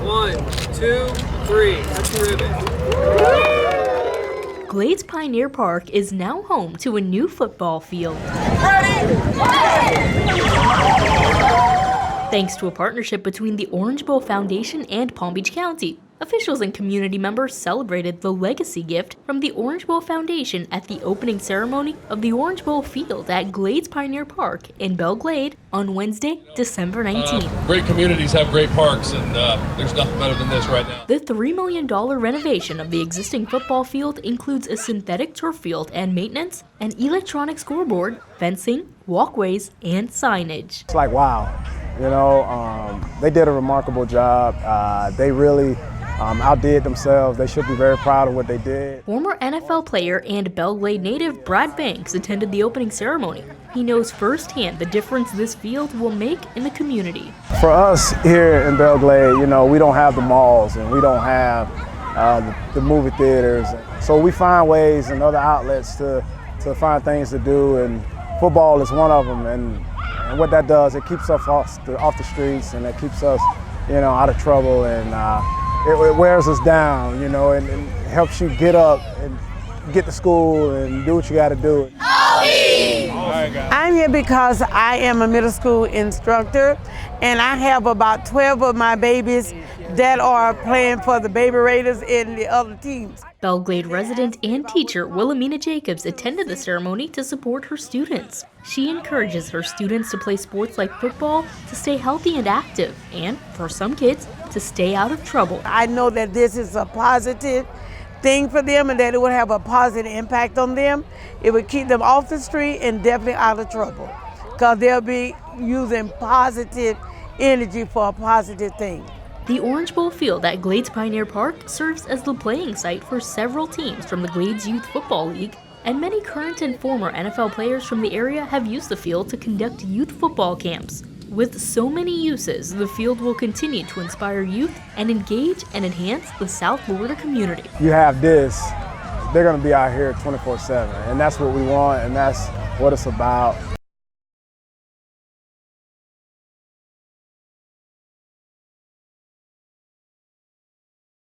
1, 2, 3. That's the ribbon. Glades Pioneer Park is now home to a new football field. Ready? Thanks to a partnership between the Orange Bowl Foundation and Palm Beach County, officials and community members celebrated the legacy gift from the Orange Bowl Foundation at the opening ceremony of the Orange Bowl Field at Glades Pioneer Park in Belle Glade on Wednesday, December 19th. Great communities have great parks, and there's nothing better than this right now. The $3 million renovation of the existing football field includes a synthetic turf field and maintenance, an electronic scoreboard, fencing, walkways, and signage. It's like, wow, they did a remarkable job. They really outdid themselves. They should be very proud of what they did. Former NFL player and Belle Glade native Brad Banks attended the opening ceremony. He knows firsthand the difference this field will make in the community. For us here in Belle Glade, we don't have the malls and we don't have the movie theaters. So we find ways and other outlets to find things to do, and football is one of them. And what that does, it keeps us off the streets, and it keeps us, out of trouble, and it wears us down, and helps you get up and get to school and do what you got to do. I'm here because I am a middle school instructor, and I have about 12 of my babies that are playing for the Baby Raiders and the other teams. Belle Glade resident and teacher Wilhelmina Jacobs attended the ceremony to support her students. She encourages her students to play sports like football to stay healthy and active, and for some kids, to stay out of trouble. I know that this is a positive thing for them and that it would have a positive impact on them. It would keep them off the street and definitely out of trouble, because they'll be using positive energy for a positive thing. The Orange Bowl Field at Glades Pioneer Park serves as the playing site for several teams from the Glades Youth Football League, and many current and former NFL players from the area have used the field to conduct youth football camps. With so many uses, the field will continue to inspire youth and engage and enhance the South Florida community. You have this, they're going to be out here 24/7, and that's what we want, and that's what it's about.